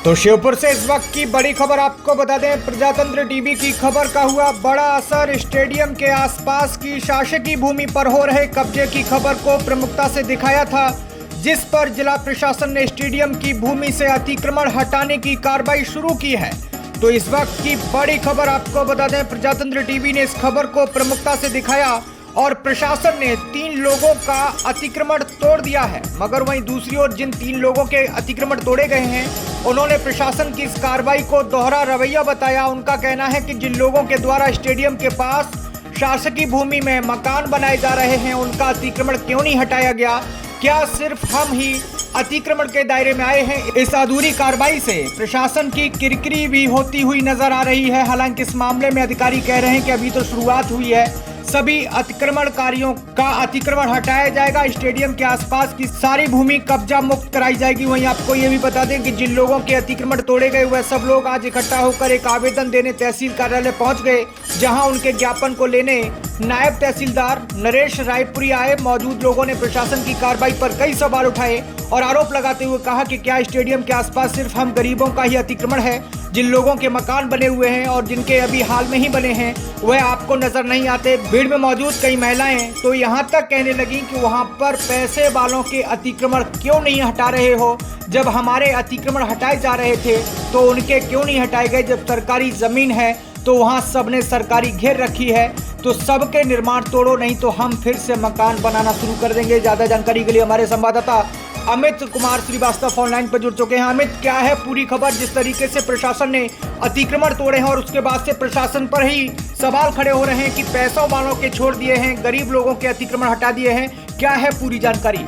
तो शिवपुर से इस वक्त की बड़ी खबर आपको बता दें, प्रजातंत्र टीवी की खबर का हुआ बड़ा असर। स्टेडियम के आसपास की शासकीय भूमि पर हो रहे कब्जे की खबर को प्रमुखता से दिखाया था, जिस पर जिला प्रशासन ने स्टेडियम की भूमि से अतिक्रमण हटाने की कार्रवाई शुरू की है। तो इस वक्त की बड़ी खबर आपको बता दें, प्रजातंत्र टीवी ने इस खबर को प्रमुखता से दिखाया और प्रशासन ने 3 लोगों का अतिक्रमण तोड़ दिया है। मगर वहीं दूसरी ओर जिन 3 लोगों के अतिक्रमण तोड़े गए हैं, उन्होंने प्रशासन की इस कार्रवाई को दोहरा रवैया बताया। उनका कहना है कि जिन लोगों के द्वारा स्टेडियम के पास शासकीय भूमि में मकान बनाए जा रहे हैं, उनका अतिक्रमण क्यों नहीं हटाया गया? क्या सिर्फ हम ही अतिक्रमण के दायरे में आए हैं? इस अधूरी कार्रवाई से प्रशासन की किरकिरी भी होती हुई नजर आ रही है। हालांकि इस मामले में अधिकारी कह रहे हैं कि अभी तो शुरुआत हुई है, सभी अतिक्रमणकारियों का अतिक्रमण हटाया जाएगा, स्टेडियम के आसपास की सारी भूमि कब्जा मुक्त कराई जाएगी। वहीं आपको ये भी बता दें कि जिन लोगों के अतिक्रमण तोड़े गए वह सब लोग आज इकट्ठा होकर एक आवेदन देने तहसील कार्यालय पहुंच गए, जहां उनके ज्ञापन को लेने नायब तहसीलदार नरेश रायपुरी आए। मौजूद लोगों ने प्रशासन की कार्रवाई पर कई सवाल उठाए और आरोप लगाते हुए कहा कि क्या स्टेडियम के आसपास सिर्फ हम गरीबों का ही अतिक्रमण है? जिन लोगों के मकान बने हुए हैं और जिनके अभी हाल में ही बने हैं, वह आपको नजर नहीं आते? भीड़ में मौजूद कई महिलाएं तो यहां तक कहने लगी कि वहां पर पैसे वालों के अतिक्रमण क्यों नहीं हटा रहे हो? जब हमारे अतिक्रमण हटाए जा रहे थे तो उनके क्यों नहीं हटाए गए? जब सरकारी जमीन है तो वहां सबने सरकारी घेर रखी है, तो सबके निर्माण तोड़ो, नहीं तो हम फिर से मकान बनाना शुरू कर देंगे। ज्यादा जानकारी के लिए हमारे संवाददाता अमित कुमार श्रीवास्तव ऑनलाइन पर जुड़ चुके हैं। अमित, क्या है पूरी खबर? जिस तरीके से प्रशासन ने अतिक्रमण तोड़े हैं और उसके बाद से प्रशासन पर ही सवाल खड़े हो रहे हैं कि पैसों वालों के छोड़ दिए हैं, गरीब लोगों के अतिक्रमण हटा दिए हैं, क्या है पूरी जानकारी?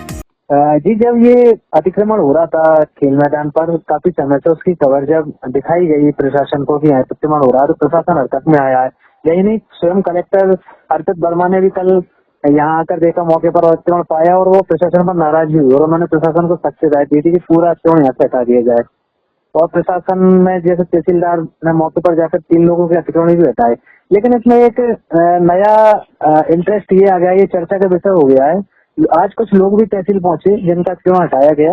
जी, जब ये अतिक्रमण हो रहा था खेल मैदान पर, काफी समय से उसकी खबर जब दिखाई गई प्रशासन को कि अतिक्रमण हो रहा है, तो प्रशासन हरकत में आया है। यही नहीं, स्वयं कलेक्टर अर्पित वर्मा ने भी कल यहाँ आकर देखा, मौके पर अतिक्रमण पाया और वो प्रशासन पर नाराज भी हुई और उन्होंने प्रशासन को सख्त हिदायत दी थी कि पूरा अतिक्रमण यहाँ से हटा दिया जाए। और प्रशासन में जैसे तहसीलदार ने मौके पर जाकर 3 लोगों के अतिक्रमण भी हटाए। लेकिन इसमें एक नया इंटरेस्ट ये आ गया, ये चर्चा का विषय हो गया है। आज कुछ लोग भी तहसील पहुंचे जिनका अतिक्रमण हटाया गया।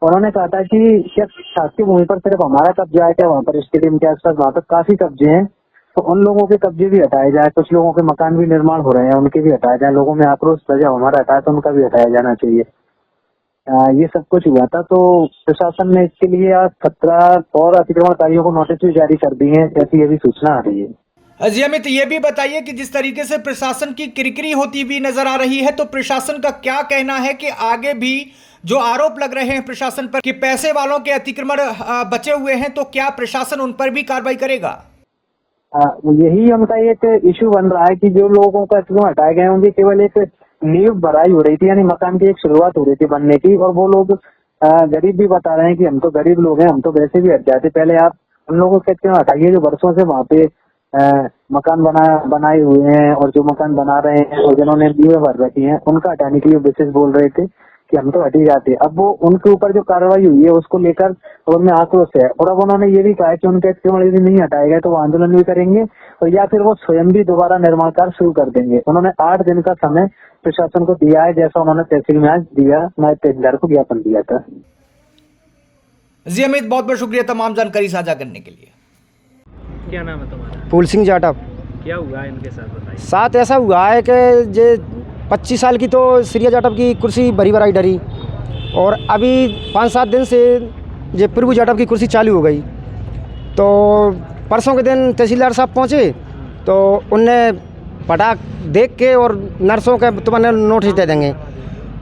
उन्होंने कहा था कि क्या शासकीय भूमि पर सिर्फ हमारा कब्जा है क्या? वहाँ पर स्टेडियम के आसपास वहाँ पर काफी कब्जे हैं, तो उन लोगों के कब्जे भी हटाए जाए। कुछ लोगों के मकान भी निर्माण हो रहे हैं, उनके भी हटाए जाए। लोगों में आक्रोश था, जब हमारा हटाया तो उनका भी हटाया जाना चाहिए। ये सब कुछ हुआ था, तो प्रशासन ने इसके लिए आज 17 और अतिक्रमणकारियों को नोटिस भी जारी कर दी है, ऐसी ये भी सूचना आ रही है। जी अमित, ये भी बताइए कि जिस तरीके से प्रशासन की किरकिरी होती भी नजर आ रही है, तो प्रशासन का क्या कहना है कि आगे भी जो आरोप लग रहे हैं प्रशासन पर कि पैसे वालों के अतिक्रमण बचे हुए हैं, तो क्या प्रशासन उन पर भी कार्रवाई करेगा? यही उनका एक इश्यू बन रहा है कि जो लोगों का अतिक्रमण हटाए गए उनकी केवल एक नींव भराई हो रही थी, यानी मकान की एक शुरुआत हो रही थी बनने की, और वो लोग गरीब भी बता रहे हैं कि हम तो गरीब लोग हैं, हम तो वैसे भी हट जाते। पहले आप उन लोगों के अतिक्रमण हटाइए जो वर्षों से वहाँ पे मकान बनाए हुए हैं और जो मकान बना रहे हैं और जिन्होंने नींवें भर रखी हैं, उनका हटाने के लिए विशेष बोल रहे थे कि हम तो हट ही जाते। अब वो उनके ऊपर जो कार्रवाई हुई है उसको लेकर उनमें आक्रोश है, और अब उन्होंने ये भी कहा है कि उनके अतिक्रमण यदि नहीं हटाए गए तो वो आंदोलन भी करेंगे और या फिर वो स्वयं भी दोबारा निर्माण कार्य शुरू कर देंगे। उन्होंने 8 दिन का समय प्रशासन को दिया है, जैसा उन्होंने तहसील में आज दिया, नायब तहसीलदार को ज्ञापन दिया था। जी अमित, बहुत बहुत शुक्रिया तमाम जानकारी साझा करने के लिए। क्या नाम है तुम्हारा? फूल सिंह जाटव। क्या हुआ है इनके साथ, बताइए। साथ ऐसा हुआ है कि ये 25 साल की तो श्रिया जाटव की कुर्सी भरी भराई डरी, और अभी 5-7 दिन से ये प्रभु जाटव की कुर्सी चालू हो गई। तो परसों के दिन तहसीलदार साहब पहुँचे तो उनने पटाख देख के और नर्सों के तुम्हें नोटिस दे देंगे,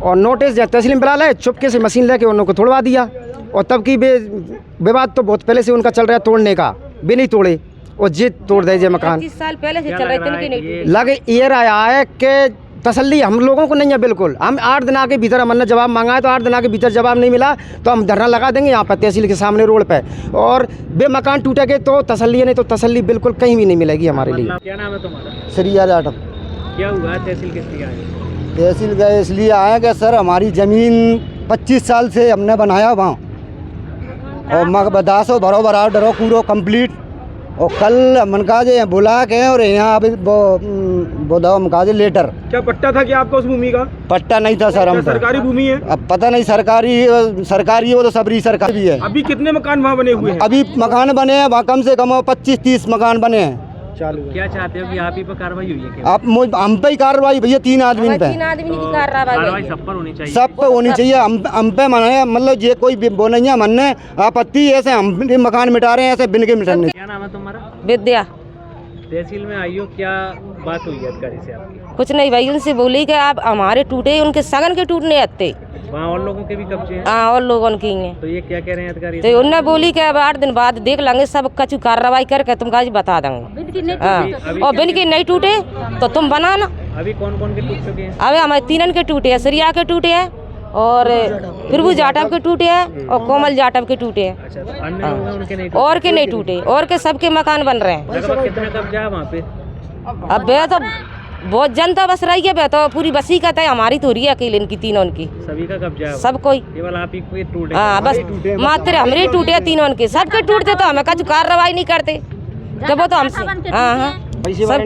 और नोटिस तहसील में बुला लाए, चुपके से मशीन लेके उन लोगों को तोड़वा दिया। और तब की विवाद तो बहुत पहले से उनका चल रहा है तोड़ने का, भी नहीं तोड़े और जिद तोड़ दे मकान। 25 साल पहले से चल रहे थे। लग ये रहा है कि तसल्ली हम लोगों को नहीं है बिल्कुल। हम 8 दिन के भीतर हमने जवाब मांगा है, तो 8 दिन के भीतर जवाब नहीं मिला तो हम धरना लगा देंगे यहाँ पर तहसील के सामने रोड पे, और बे मकान टूटेंगे तो तसल्ली, नहीं तो तसल्ली बिल्कुल कहीं भी नहीं मिलेगी हमारे लिए। क्या नाम है तुम्हारा? श्रिया जाटव। क्या हुआ है? तहसील किस लिए आए? तहसील गए इसलिए आए कि सर हमारी ज़मीन 25 साल से हमने बनाया वहाँ, और मग बदासो भरो डरो कूड़ो कम्प्लीट, और कल मन का जो बुला के और यहाँ अभी बोधा मुकाजे लेटर। क्या पट्टा था क्या आपका उस भूमि का? पट्टा नहीं था सर क्या हम पर। सरकारी भूमि है? अब पता नहीं, सरकारी सरकारी है वो तो सबरी सरकारी भी है। अभी कितने मकान वहाँ बने हुए हैं? अभी मकान बने हैं वहाँ कम से कम 25-30 मकान बने हैं। क्या चाहते हो कि आप ही पर कार्रवाई हुई है क्या? आप हम पे ही कार्रवाई भैया 3 आदमी पे, 3 आदमी की कार्रवाई कार्रवाई सब पर होनी चाहिए। सब पे होनी चाहिए। हम पे माने मतलब ये कोई वो नहीं है मनने आपत्ति, ऐसे हम भी मकान मिटा रहे हैं ऐसे बिन के मिटाने। क्या नाम है तुम्हारा? विद्या। तहसील में आई हो, क्या बात हुई है अधिकारी से आपकी? कुछ नहीं भाई, उनसे बोली कि आप हमारे टूटे, उनके सगन के टूटने आते। वहाँ और लोगों के भी कब्जे हैं? हाँ, और लोगों की हैं। तो ये क्या कह रहे हैं अधिकारी? तो उनने बोली कि अब 8 दिन बाद देख लेंगे, सब कछु कार्रवाई करके तुमको आज बता देंगे। हाँ, और बिन के नहीं टूटे तो तुम बनाना। अभी कौन कौन के टूट चुके हैं? अबे हमारे 3 के टूटे हैं, सरिया के टूटे हैं और प्रभु जाटव के टूटे हैं और कोमल जाटव के टूटे हैं। अच्छा, तो अन्य लोग हैं उनके नहीं टूटे? और के नहीं टूटे, और के सबके मकान बन रहे हैं। लगभग कितना कब्जा है वहाँ पे? अब वे तो बहुत जनता बस रही है, वे तो पूरी बसी का है, हमारी तो रही है अकेले इनकी, तीनों की सभी का कब्जा है? सब कोई। केवल आप ही को टूटे? हाँ बस मात्र हमारे टूटे, तीनों के सबके टूटते तो हमें कछु कार्रवाई नहीं करते, जब वो तो हमसे हाँ हाँ सब